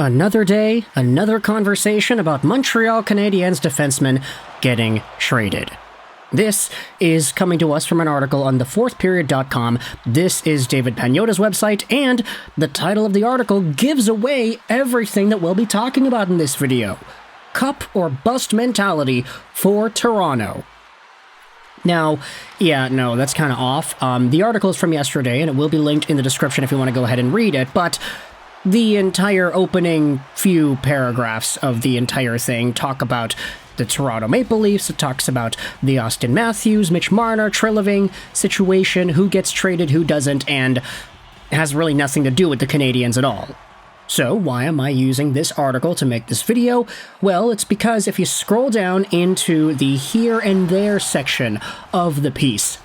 Another day, another conversation about Montreal Canadiens defensemen getting traded. This is coming to us from an article on thefourthperiod.com. This is David Pagnotta's website, and the title of the article gives away everything that we'll be talking about in this video. Cup or bust mentality for Toronto. Now, that's kind of off. The article is from yesterday, and it will be linked in the description if you want to go ahead and read it, but the entire opening few paragraphs of the entire thing talk about the Toronto Maple Leafs. It talks about the Auston Matthews, Mitch Marner, Treliving situation, who gets traded, who doesn't, and has really nothing to do with the Canadiens at all. So why am I using this article to make this video? Well, it's because if you scroll down into the here and there section of the piece,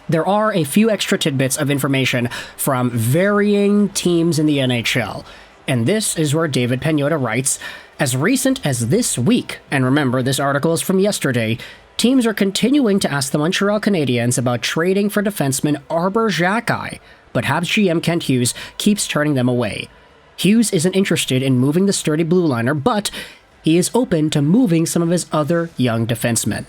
there are a few extra tidbits of information from varying teams in the NHL. And this is where David Pagnotta writes, as recent as this week, and remember this article is from yesterday, teams are continuing to ask the Montreal Canadiens about trading for defenseman Arber Xhekaj, but Habs GM Kent Hughes keeps turning them away. Hughes isn't interested in moving the sturdy blue liner, but he is open to moving some of his other young defensemen.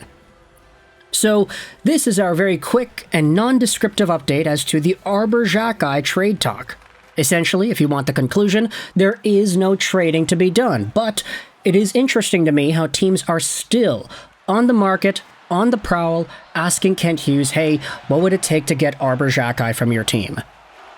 So, this is our very quick and non-descriptive update as to the Arber Xhekaj trade talk. Essentially, if you want the conclusion, there is no trading to be done, but it is interesting to me how teams are still on the market, on the prowl, asking Kent Hughes, hey, what would it take to get Arber Xhekaj from your team?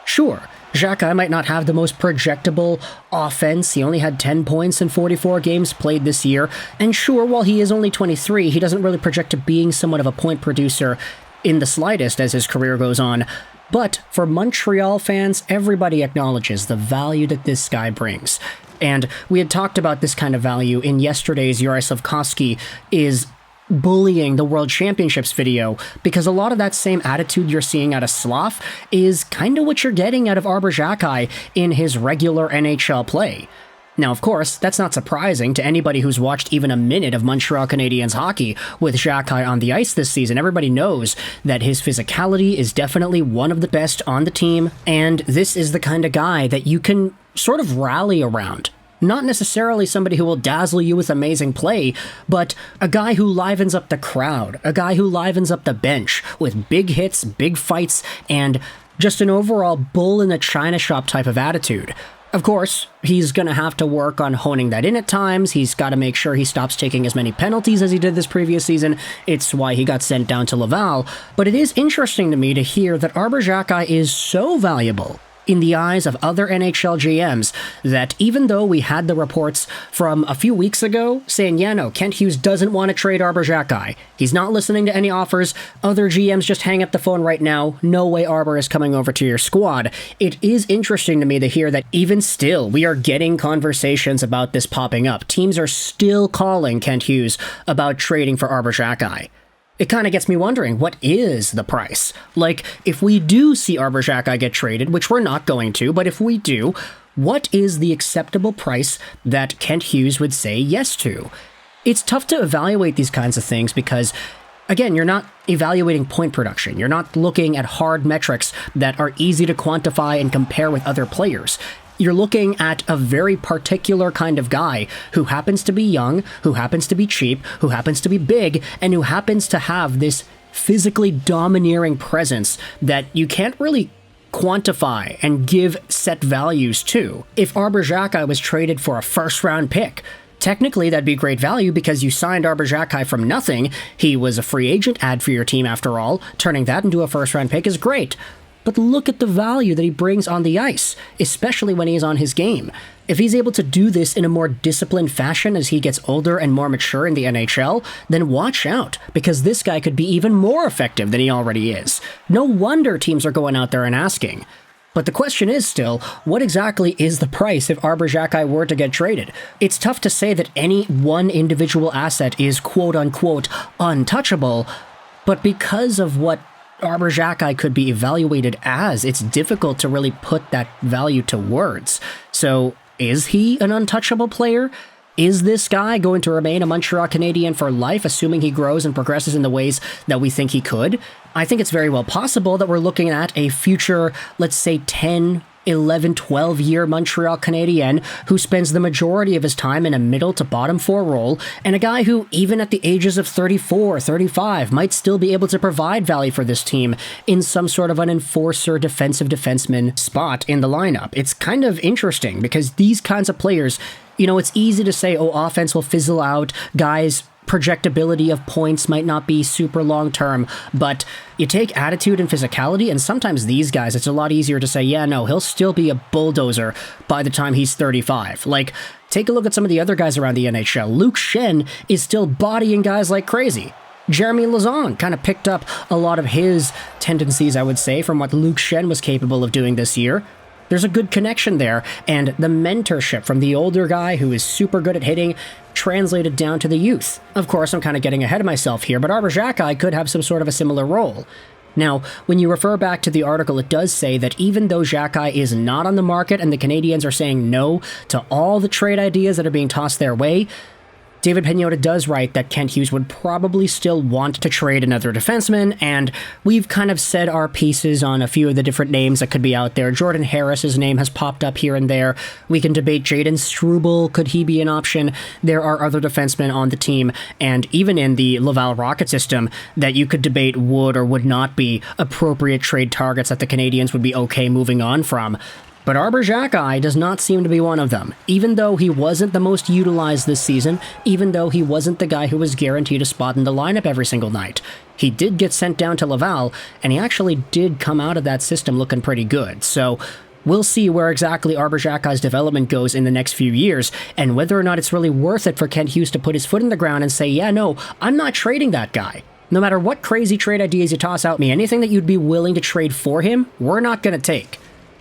Sure, Xhekaj might not have the most projectable offense. He only had 10 points in 44 games played this year. And sure, while he is only 23, he doesn't really project to being somewhat of a point producer in the slightest as his career goes on. But for Montreal fans, everybody acknowledges the value that this guy brings. And we had talked about this kind of value in yesterday's Yuri Slafkovsky is bullying the World Championships video, because a lot of that same attitude you're seeing out of Slav is kind of what you're getting out of Arber Xhekaj in his regular NHL play. Now, of course, that's not surprising to anybody who's watched even a minute of Montreal Canadiens hockey with Xhekaj on the ice this season. Everybody knows that his physicality is definitely one of the best on the team, and this is the kind of guy that you can sort of rally around. Not necessarily somebody who will dazzle you with amazing play, but a guy who livens up the crowd, a guy who livens up the bench with big hits, big fights, and just an overall bull in the china shop type of attitude. Of course, he's going to have to work on honing that in at times. He's got to make sure he stops taking as many penalties as he did this previous season. It's why he got sent down to Laval. But it is interesting to me to hear that Arber Xhekaj is so valuable in the eyes of other NHL GMs, that even though we had the reports from a few weeks ago saying, Kent Hughes doesn't want to trade Arber Xhekaj. He's not listening to any offers. Other GMs just hang up the phone right now. No way Arber is coming over to your squad. It is interesting to me to hear that even still, we are getting conversations about this popping up. Teams are still calling Kent Hughes about trading for Arber Xhekaj. It kind of gets me wondering, what is the price? Like, if we do see Arber Xhekaj get traded, which we're not going to, but if we do, what is the acceptable price that Kent Hughes would say yes to? It's tough to evaluate these kinds of things because, again, you're not evaluating point production. You're not looking at hard metrics that are easy to quantify and compare with other players. You're looking at a very particular kind of guy who happens to be young, who happens to be cheap, who happens to be big, and who happens to have this physically domineering presence that you can't really quantify and give set values to. If Arber Xhekaj was traded for a first-round pick, technically that'd be great value because you signed Arber Xhekaj from nothing. He was a free agent ad for your team after all. Turning that into a first-round pick is great. But look at the value that he brings on the ice, especially when he is on his game. If he's able to do this in a more disciplined fashion as he gets older and more mature in the NHL, then watch out, because this guy could be even more effective than he already is. No wonder teams are going out there and asking. But the question is still, what exactly is the price if Arber Xhekaj were to get traded? It's tough to say that any one individual asset is quote-unquote untouchable, but because of what Arber Xhekaj could be evaluated as, it's difficult to really put that value to words. So, is he an untouchable player? Is this guy going to remain a Montreal Canadien for life, assuming he grows and progresses in the ways that we think he could? I think it's very well possible that we're looking at a future, let's say 10, 11, 12-year Montreal Canadien who spends the majority of his time in a middle to bottom four role, and a guy who, even at the ages of 34, 35, might still be able to provide value for this team in some sort of an enforcer defensive defenseman spot in the lineup. It's kind of interesting because these kinds of players, it's easy to say, oh, offense will fizzle out, guys' projectability of points might not be super long-term, but you take attitude and physicality, and sometimes these guys, it's a lot easier to say, yeah, no, he'll still be a bulldozer by the time he's 35. Like, take a look at some of the other guys around the NHL. Luke Schenn is still bodying guys like crazy. Jeremy Lauzon kind of picked up a lot of his tendencies, I would say, from what Luke Schenn was capable of doing this year. There's a good connection there, and the mentorship from the older guy who is super good at hitting translated down to the youth. Of course, I'm kind of getting ahead of myself here, but Arber Xhekaj could have some sort of a similar role. Now, when you refer back to the article, it does say that even though Xhekaj is not on the market and the Canadiens are saying no to all the trade ideas that are being tossed their way, David Pagnotta does write that Kent Hughes would probably still want to trade another defenseman, and we've kind of said our pieces on a few of the different names that could be out there. Jordan Harris's name has popped up here and there. We can debate Jaden Struble. Could he be an option? There are other defensemen on the team, and even in the Laval Rocket system, that you could debate would or would not be appropriate trade targets that the Canadiens would be okay moving on from. But Arber Xhekaj does not seem to be one of them. Even though he wasn't the most utilized this season, even though he wasn't the guy who was guaranteed a spot in the lineup every single night, he did get sent down to Laval, and he actually did come out of that system looking pretty good. So we'll see where exactly Arber Xhekaj's development goes in the next few years, and whether or not it's really worth it for Kent Hughes to put his foot in the ground and say, yeah, no, I'm not trading that guy. No matter what crazy trade ideas you toss out me, anything that you'd be willing to trade for him, we're not going to take.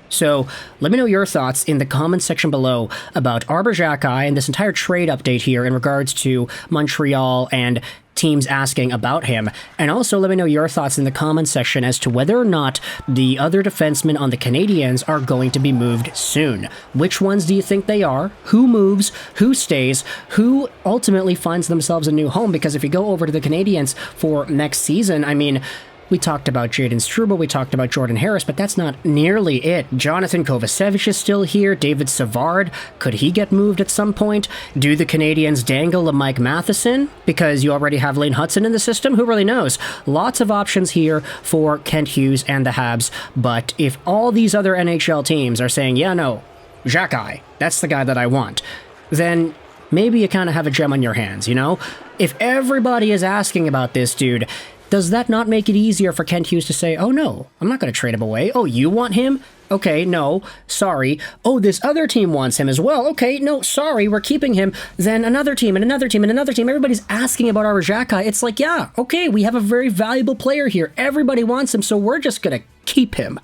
So let me know your thoughts in the comments section below about Arber Xhekaj and this entire trade update here in regards to Montreal and teams asking about him. And also let me know your thoughts in the comments section as to whether or not the other defensemen on the Canadiens are going to be moved soon. Which ones do you think they are? Who moves? Who stays? Who ultimately finds themselves a new home? Because if you go over to the Canadiens for next season, I mean, we talked about Jaden Struble, we talked about Jordan Harris, but that's not nearly it. Jonathan Kovacevic is still here. David Savard, could he get moved at some point? Do the Canadiens dangle a Mike Matheson? Because you already have Lane Hudson in the system? Who really knows? Lots of options here for Kent Hughes and the Habs, but if all these other NHL teams are saying, yeah, no, Xhekaj, that's the guy that I want, then maybe you kind of have a gem on your hands, If everybody is asking about this dude, does that not make it easier for Kent Hughes to say, oh no, I'm not going to trade him away. Oh, you want him? Okay, no, sorry. Oh, this other team wants him as well. Okay, no, sorry, we're keeping him. Then another team and another team and another team. Everybody's asking about Arber Xhekaj. It's like, yeah, okay, we have a very valuable player here. Everybody wants him, so we're just going to keep him.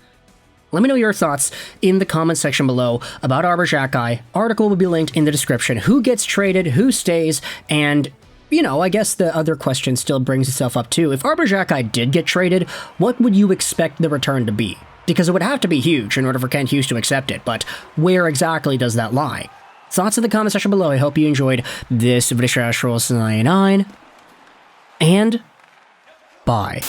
Let me know your thoughts in the comments section below about Arber Xhekaj. Article will be linked in the description. Who gets traded, who stays, and I guess the other question still brings itself up too. If Arber Xhekaj did get traded, what would you expect the return to be? Because it would have to be huge in order for Kent Hughes to accept it, but where exactly does that lie? Thoughts in the comment section below. I hope you enjoyed this video, and bye.